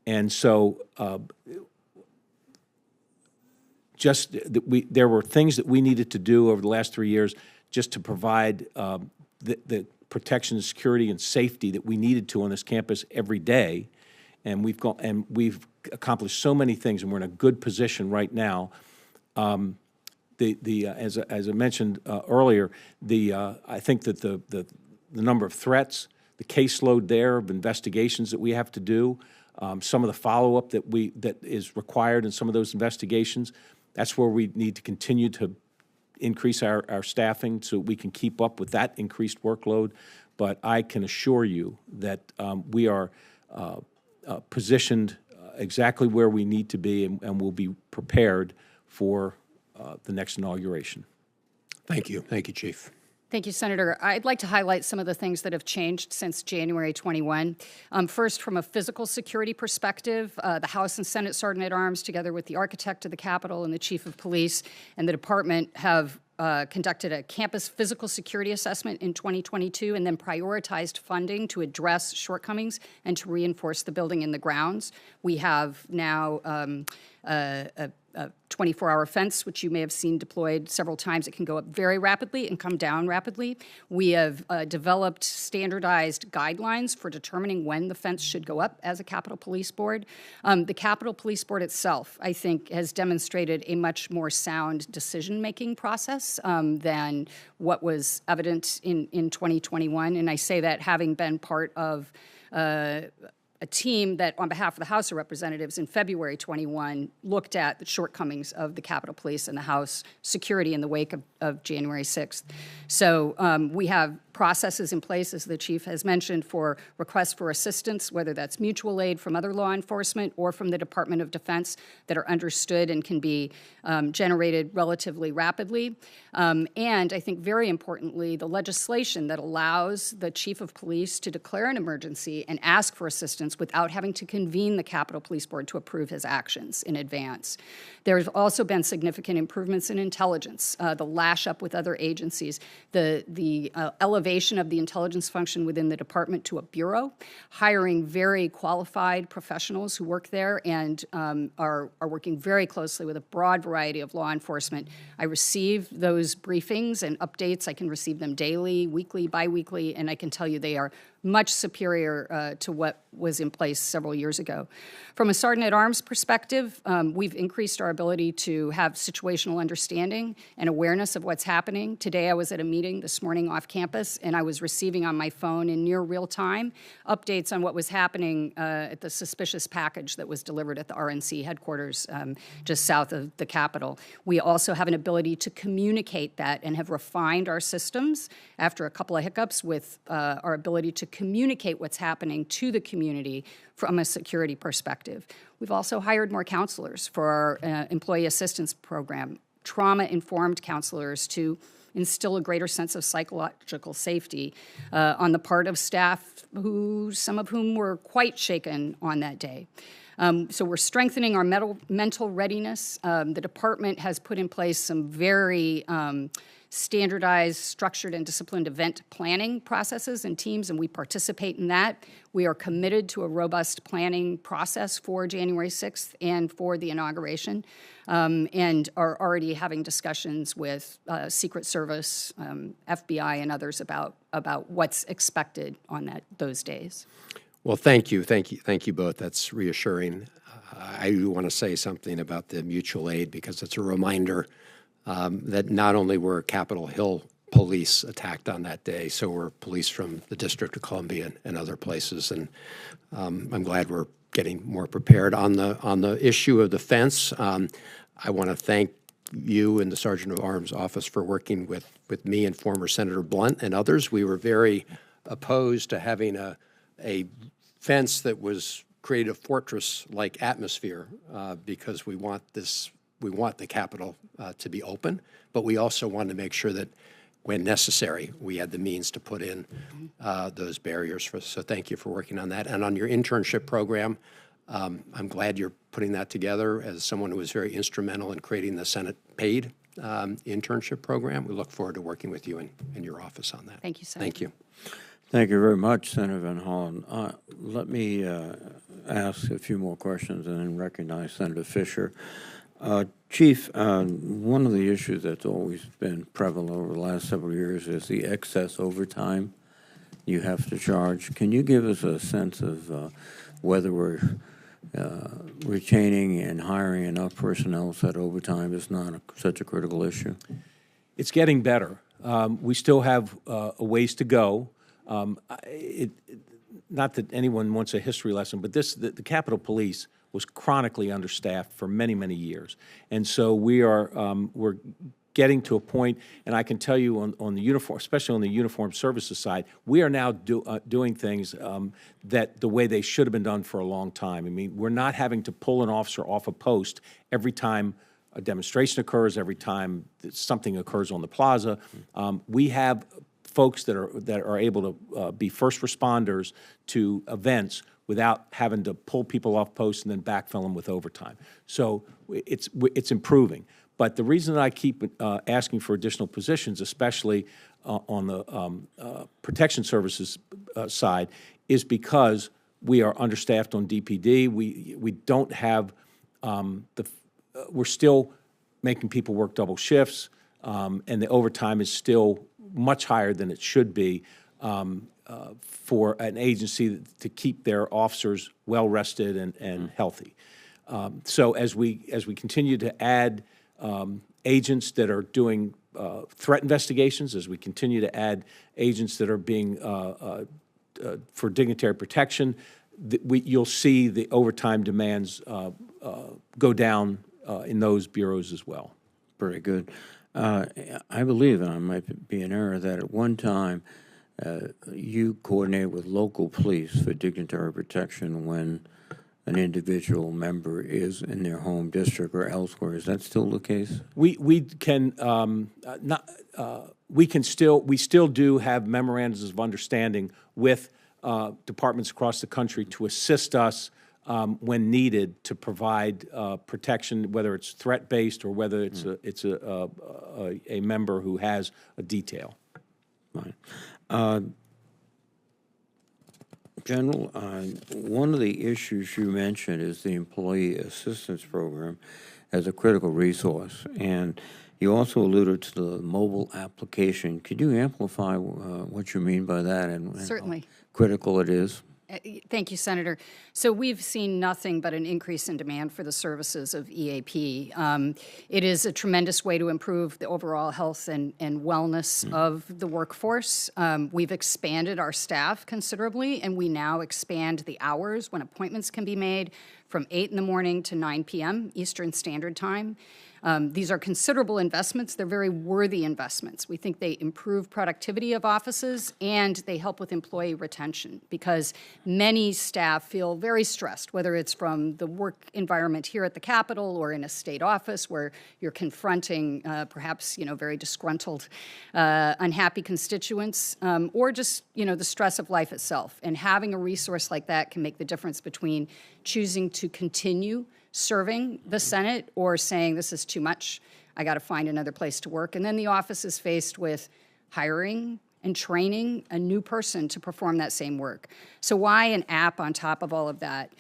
And so there were things that we needed to do over the last 3 years just to provide the protection, security, and safety that we needed to on this campus every day, and we've accomplished so many things, and we're in a good position right now. As I mentioned earlier, I think that the number of threats, the caseload there of investigations that we have to do, some of the follow-up that is required in some of those investigations, that's where we need to continue to increase our staffing so we can keep up with that increased workload. But I can assure you that we are positioned exactly where we need to be, and we'll be prepared for the next inauguration. Thank you. Thank you, Chief. Thank you, Senator. I'd like to highlight some of the things that have changed since January 21. First, from a physical security perspective, the House and Senate Sergeant at Arms, together with the architect of the Capitol and the Chief of Police and the Department, have conducted a campus physical security assessment in 2022 and then prioritized funding to address shortcomings and to reinforce the building and the grounds. We have now a 24-hour fence, which you may have seen deployed several times. It can go up very rapidly and come down rapidly. We have developed standardized guidelines for determining when the fence should go up as a Capitol Police Board. The Capitol Police Board itself, I think, has demonstrated a much more sound decision-making process than what was evident in 2021. And I say that having been part of a team that, on behalf of the House of Representatives in February 21, looked at the shortcomings of the Capitol Police and the House security in the wake of January 6th. So we have processes in place, as the Chief has mentioned, for requests for assistance, whether that's mutual aid from other law enforcement or from the Department of Defense, that are understood and can be generated relatively rapidly. And I think very importantly, the legislation that allows the Chief of Police to declare an emergency and ask for assistance without having to convene the Capitol Police Board to approve his actions in advance. There's also been significant improvements in intelligence, the lash up with other agencies, the elevation of the intelligence function within the department to a bureau, hiring very qualified professionals who work there and are working very closely with a broad variety of law enforcement. I receive those briefings and updates. I can receive them daily, weekly, biweekly, and I can tell you they are much superior to what was in place several years ago. From a Sergeant at Arms perspective, we've increased our ability to have situational understanding and awareness of what's happening. Today I was at a meeting this morning off campus, and I was receiving on my phone in near real time updates on what was happening at the suspicious package that was delivered at the RNC headquarters just south of the Capitol. We also have an ability to communicate that and have refined our systems after a couple of hiccups with our ability to communicate what's happening to the community from a security perspective. We've also hired more counselors for our employee assistance program, trauma-informed counselors to instill a greater sense of psychological safety on the part of staff some of whom were quite shaken on that day. So we're strengthening our mental readiness. The department has put in place some very standardized, structured, and disciplined event planning processes and teams, and we participate in that. We are committed to a robust planning process for January 6th and for the inauguration, and are already having discussions with Secret Service, FBI, and others about what's expected on those days. Well, thank you both. That's reassuring. I do want to say something about the mutual aid because it's a reminder that not only were Capitol Hill police attacked on that day, so were police from the District of Columbia and other places. And I'm glad we're getting more prepared on the issue of the fence. I want to thank you and the Sergeant of Arms office for working with me and former Senator Blunt and others. We were very opposed to having a fence that was create a fortress-like atmosphere because we want the Capitol to be open, but we also want to make sure that when necessary, we had the means to put in those barriers. So thank you for working on that. And on your internship program, I'm glad you're putting that together as someone who was very instrumental in creating the Senate paid internship program. We look forward to working with you in your office on that. Thank you, Senator. Thank you. Thank you very much, Senator Van Hollen. Let me ask a few more questions and then recognize Senator Fisher. Chief, one of the issues that's always been prevalent over the last several years is the excess overtime you have to charge. Can you give us a sense of whether we're retaining and hiring enough personnel so that overtime is not such a critical issue? It's getting better. We still have a ways to go. Not that anyone wants a history lesson, but the Capitol Police was chronically understaffed for many, many years. And so we're getting to a point, and I can tell you on the uniform, especially on the uniform services side, we are now doing things that the way they should have been done for a long time. I mean, we're not having to pull an officer off a post every time a demonstration occurs, every time something occurs on the plaza. We have folks that are able to be first responders to events without having to pull people off posts and then backfill them with overtime. So it's improving. But the reason that I keep asking for additional positions, especially on the protection services side, is because we are understaffed on DPD. We don't have we're still making people work double shifts, and the overtime is still much higher than it should be for an agency to keep their officers well rested and healthy. So as we continue to add agents that are doing threat investigations, as we continue to add agents that are being for dignitary protection, you'll see the overtime demands go down in those bureaus as well. Very good. I believe, and I might be in error, that at one time you coordinate with local police for dignitary protection when an individual member is in their home district or elsewhere. Is that still the case? We still do have memorandums of understanding with departments across the country to assist us when needed to provide protection, whether it's threat-based or whether it's a member who has a detail. Right. General, one of the issues you mentioned is the Employee Assistance Program as a critical resource, and you also alluded to the mobile application. Could you amplify what you mean by that and Certainly. how critical it is? Thank you, Senator. So we've seen nothing but an increase in demand for the services of EAP. It is a tremendous way to improve the overall health and wellness of the workforce. We've expanded our staff considerably, and we now expand the hours when appointments can be made from 8 in the morning to 9 p.m. Eastern Standard Time. These are considerable investments. They're very worthy investments. We think they improve productivity of offices and they help with employee retention because many staff feel very stressed, whether it's from the work environment here at the Capitol or in a state office where you're confronting perhaps, very disgruntled, unhappy constituents, or just, the stress of life itself. And having a resource like that can make the difference between choosing to continue serving the Senate or saying this is too much, I got to find another place to work. And then the office is faced with hiring and training a new person to perform that same work. So why an app on top of all of that?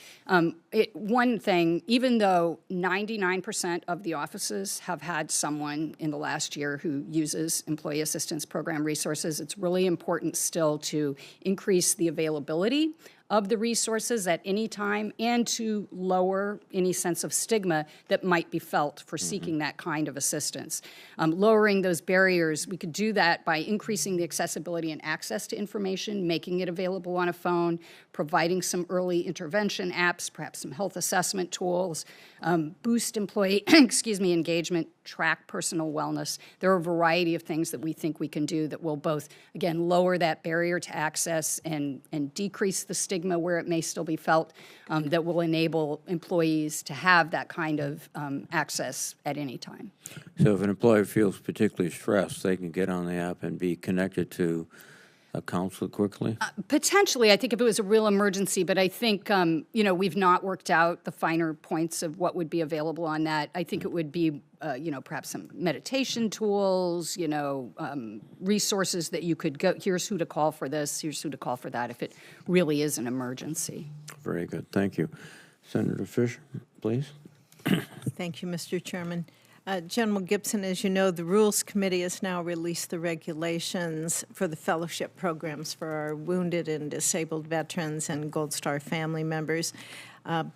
One thing, even though 99% of the offices have had someone in the last year who uses Employee Assistance Program resources, it's really important still to increase the availability of the resources at any time and to lower any sense of stigma that might be felt for seeking that kind of assistance. Lowering those barriers, we could do that by increasing the accessibility and access to information, making it available on a phone, providing some early intervention apps, perhaps some health assessment tools, boost employee engagement, track personal wellness. There are a variety of things that we think we can do that will both, again, lower that barrier to access and decrease the stigma where it may still be felt, that will enable employees to have that kind of access at any time. So if an employer feels particularly stressed, they can get on the app and be connected to a counselor quickly? Potentially, I think if it was a real emergency, but I think, we've not worked out the finer points of what would be available on that. I think it would be, perhaps some meditation tools, resources that you could go, here's who to call for this, here's who to call for that if it really is an emergency. Very good. Thank you. Senator Fisher, please. Thank you, Mr. Chairman. General Gibson, as you know, the Rules Committee has now released the regulations for the fellowship programs for our wounded and disabled veterans and Gold Star family members.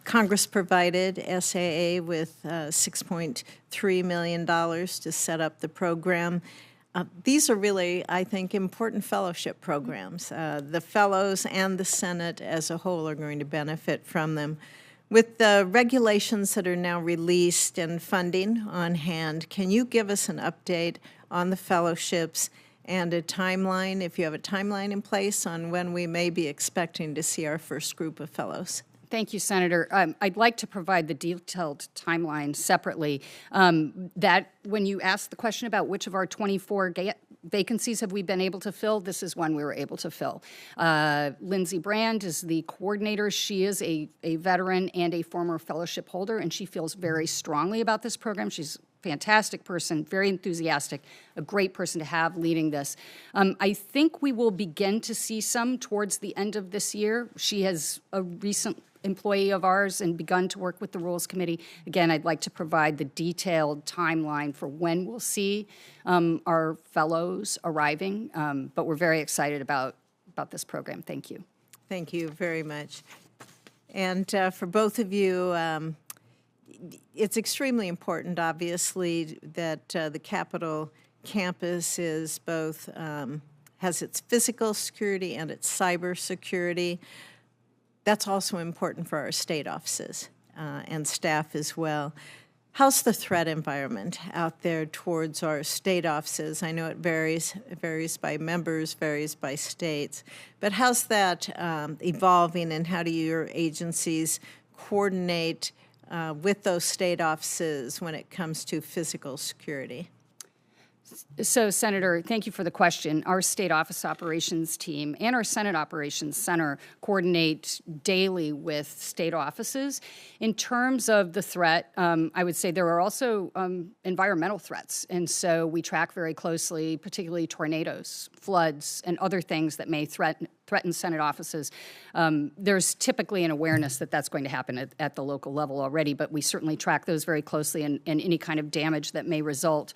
Congress provided SAA with $6.3 million to set up the program. These are really, I think, important fellowship programs. The fellows and the Senate as a whole are going to benefit from them. With the regulations that are now released and funding on hand, can you give us an update on the fellowships and a timeline, if you have a timeline in place, on when we may be expecting to see our first group of fellows? Thank you, Senator. I'd like to provide the detailed timeline separately. That when you asked the question about which of our 24 vacancies have we been able to fill, this is one we were able to fill. Lindsay Brand is the coordinator. She is a veteran and a former fellowship holder, and she feels very strongly about this program. She's fantastic person, very enthusiastic, a great person to have leading this. I think we will begin to see some towards the end of this year. She has a recent employee of ours and begun to work with the Rules Committee. Again, I'd like to provide the detailed timeline for when we'll see our fellows arriving, but we're very excited about this program. Thank you. Thank you very much. And for both of you, it's extremely important, obviously, that the Capitol campus is both, has its physical security and its cyber security. That's also important for our state offices and staff as well. How's the threat environment out there towards our state offices? I know it varies by members, varies by states, but how's that evolving, and how do your agencies coordinate with those state offices when it comes to physical security? So, Senator, thank you for the question. Our state office operations team and our Senate Operations Center coordinate daily with state offices. In terms of the threat, I would say there are also environmental threats. And so we track very closely, particularly tornadoes, floods, and other things that may threaten Senate offices. There's typically an awareness that that's going to happen at the local level already, but we certainly track those very closely and any kind of damage that may result.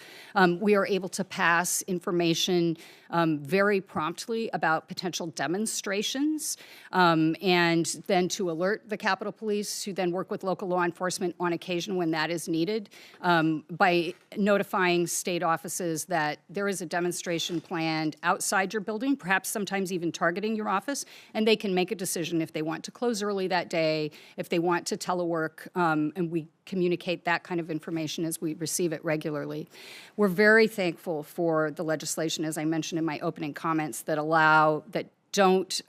We are able to pass information very promptly about potential demonstrations and then to alert the Capitol Police, who then work with local law enforcement on occasion when that is needed, by notifying state offices that there is a demonstration planned outside your building, perhaps sometimes even targeting your office, and they can make a decision if they want to close early that day, if they want to telework, and we communicate that kind of information as we receive it regularly. We're very thankful for the legislation, as I mentioned in my opening comments, that don't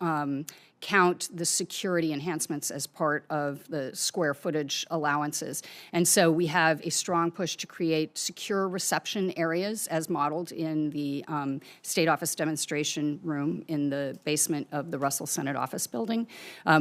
count the security enhancements as part of the square footage allowances. And so we have a strong push to create secure reception areas as modeled in the state office demonstration room in the basement of the Russell Senate Office Building.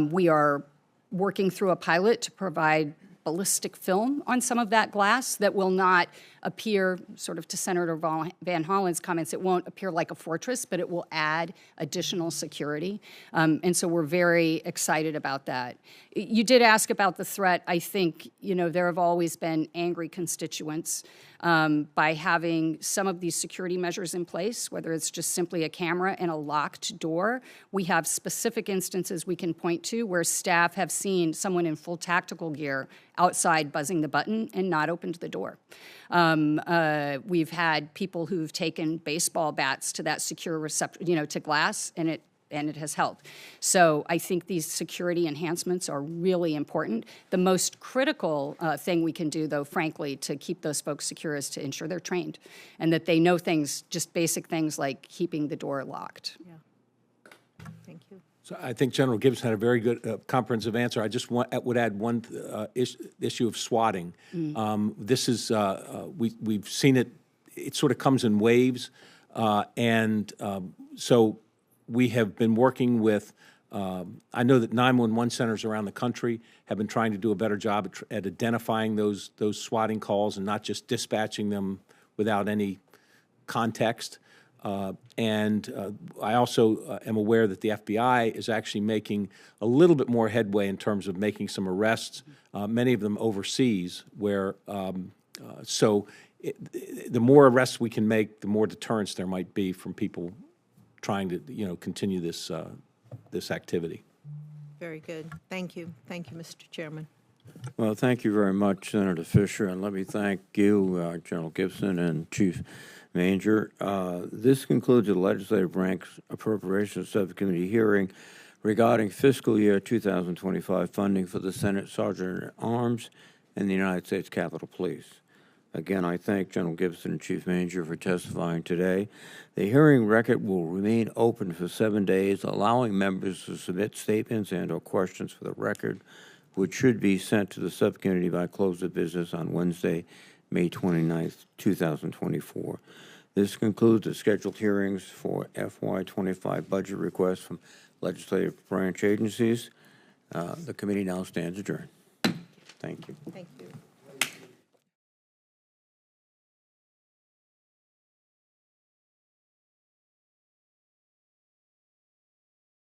We are working through a pilot to provide ballistic film on some of that glass that will not appear, sort of to Senator Van Hollen's comments, it won't appear like a fortress, but it will add additional security. And so we're very excited about that. You did ask about the threat. I think, there have always been angry constituents by having some of these security measures in place, whether it's just simply a camera and a locked door. We have specific instances we can point to where staff have seen someone in full tactical gear outside buzzing the button and not opened the door. We've had people who've taken baseball bats to that secure reception, to glass, and it has helped. So I think these security enhancements are really important. The most critical thing we can do, though, frankly, to keep those folks secure is to ensure they're trained and that they know things, just basic things like keeping the door locked. Yeah. Thank you. So I think General Gibbs had a very good comprehensive answer. I just would add one issue of swatting. This is, we've seen it, it sort of comes in waves. So we have been working with, I know that 911 centers around the country have been trying to do a better job at identifying those swatting calls and not just dispatching them without any context. I also am aware that the FBI is actually making a little bit more headway in terms of making some arrests, many of them overseas, where the more arrests we can make, the more deterrence there might be from people trying to, continue this activity. Very good. Thank you. Thank you, Mr. Chairman. Well, thank you very much, Senator Fisher, and let me thank you, General Gibson and Chief Manger. This concludes the Legislative Branch Appropriations Subcommittee hearing regarding fiscal year 2025 funding for the Senate Sergeant at Arms and the United States Capitol Police. Again, I thank General Gibson and Chief Manager for testifying today. The hearing record will remain open for 7 days, allowing members to submit statements and/or questions for the record, which should be sent to the subcommittee by close of business on Wednesday, May 29th, 2024. This concludes the scheduled hearings for FY25 budget requests from legislative branch agencies. The committee now stands adjourned. Thank you. Thank you.